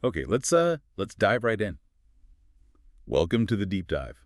Okay, let's dive right in. Welcome to the deep dive.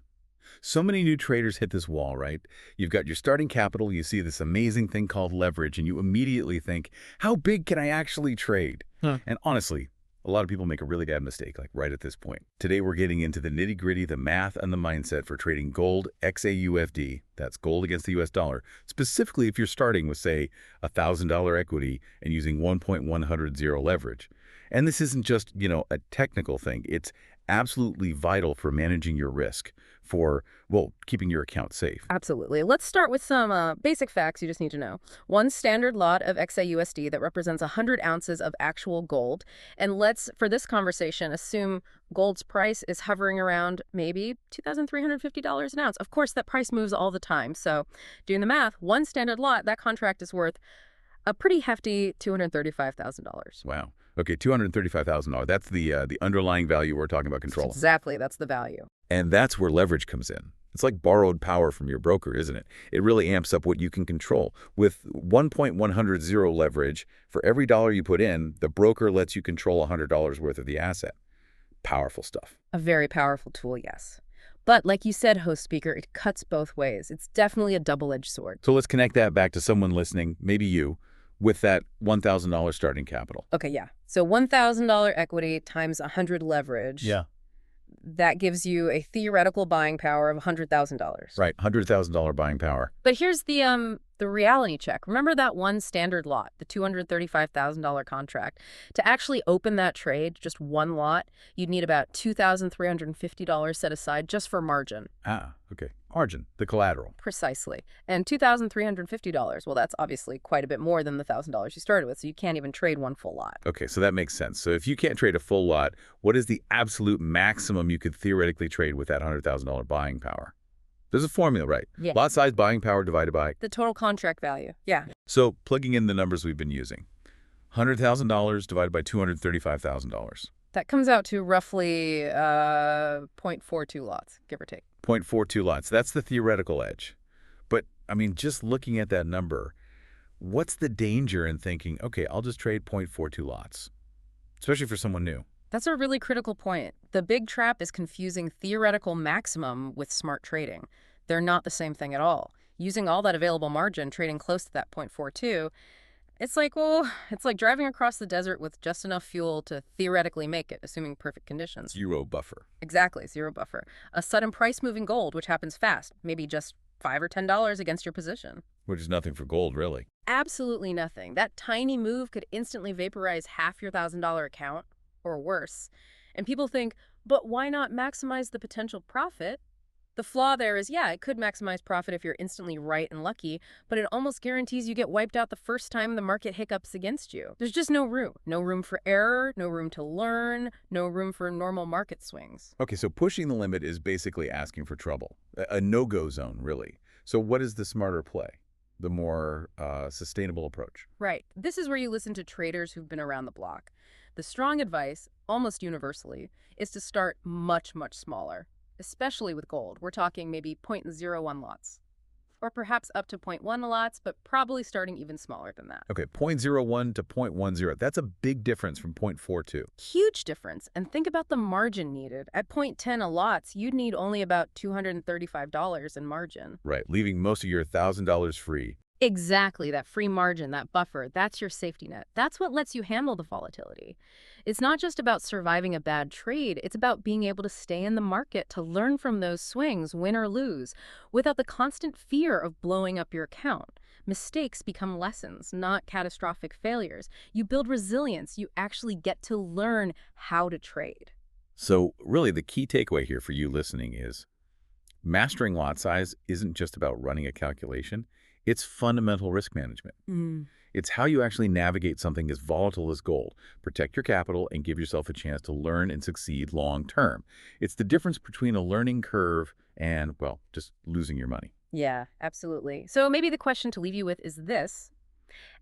So many new traders hit this wall, right? You've got your starting capital, you see this amazing thing called leverage, and you immediately think, how big can I actually trade? Huh. And honestly, a lot of people make a really bad mistake, like right at this point. Today, we're getting into the nitty-gritty, the math, and the mindset for trading gold XAUUSD, that's gold against the US dollar, specifically if you're starting with, say, a $1,000 equity and using 1.100 leverage. And this isn't just, a technical thing. It's absolutely vital for managing your risk, for, well, keeping your account safe. Absolutely. Let's start with some basic facts you just need to know. One standard lot of XAUSD that represents 100 ounces of actual gold. And let's, for this conversation, assume gold's price is hovering around maybe $2,350 an ounce. Of course, that price moves all the time. So doing the math, one standard lot, that contract is worth a pretty hefty $235,000. Wow. Okay, $235,000. That's the underlying value we're talking about controlling. Exactly. That's the value. And that's where leverage comes in. It's like borrowed power from your broker, isn't it? It really amps up what you can control. With 1.100 leverage, for every dollar you put in, the broker lets you control $100 worth of the asset. Powerful stuff. A very powerful tool, yes. But like you said, host speaker, it cuts both ways. It's definitely a double-edged sword. So let's connect that back to someone listening, maybe you, with that $1,000 starting capital. Okay, yeah. So $1,000 equity times 100 leverage. Yeah. That gives you a theoretical buying power of $100,000. Right, $100,000 buying power. But here's the reality check. Remember that one standard lot, the $235,000 contract? To actually open that trade, just one lot, you'd need about $2,350 set aside just for margin. Ah, okay. Margin, the collateral. Precisely. And $2,350, well, that's obviously quite a bit more than the $1,000 you started with, so you can't even trade one full lot. Okay, so that makes sense. So if you can't trade a full lot, what is the absolute maximum you could theoretically trade with that $100,000 buying power? There's a formula, right? Yeah. Lot size buying power divided by... The total contract value, yeah. So plugging in the numbers we've been using. $100,000 divided by $235,000. That comes out to roughly 0.42 lots, give or take. 0.42 lots. That's the theoretical edge. But, I mean, just looking at that number, what's the danger in thinking, okay, I'll just trade 0.42 lots, especially for someone new? That's a really critical point. The big trap is confusing theoretical maximum with smart trading. They're not the same thing at all. Using all that available margin, trading close to that 0.42, it's like driving across the desert with just enough fuel to theoretically make it, assuming perfect conditions. Zero buffer. Exactly, zero buffer. A sudden price move in gold, which happens fast, maybe just $5 or $10 against your position. Which is nothing for gold, really. Absolutely nothing. That tiny move could instantly vaporize half your $1,000 account, or worse. And people think, but why not maximize the potential profit? The flaw there is, yeah, it could maximize profit if you're instantly right and lucky, but it almost guarantees you get wiped out the first time the market hiccups against you. There's just no room. No room for error, no room to learn, no room for normal market swings. Okay, so pushing the limit is basically asking for trouble. A no-go zone, really. So what is the smarter play? The more sustainable approach? Right. This is where you listen to traders who've been around the block. The strong advice, almost universally, is to start much, much smaller. Especially with gold. We're talking maybe 0.01 lots. Or perhaps up to 0.1 lots, but probably starting even smaller than that. Okay, 0.01 to 0.10. That's a big difference from 0.42. Huge difference. And think about the margin needed. At 0.10 a lots, you'd need only about $235 in margin. Right, leaving most of your $1,000 free. Exactly, that free margin, that buffer, that's your safety net. That's what lets you handle the volatility. It's not just about surviving a bad trade, it's about being able to stay in the market to learn from those swings, win or lose, without the constant fear of blowing up your account. Mistakes become lessons, not catastrophic failures. You build resilience, you actually get to learn how to trade. So really the key takeaway here for you listening is mastering lot size isn't just about running a calculation. It's fundamental risk management. It's how you actually navigate something as volatile as gold, protect your capital, and give yourself a chance to learn and succeed long term. It's the difference between a learning curve and, well, just losing your money. Yeah, absolutely. So maybe the question to leave you with is this.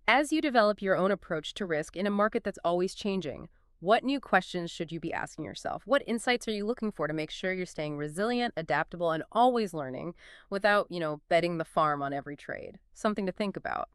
As you develop your own approach to risk in a market that's always changing, what new questions should you be asking yourself? What insights are you looking for to make sure you're staying resilient, adaptable, and always learning without, betting the farm on every trade? Something to think about.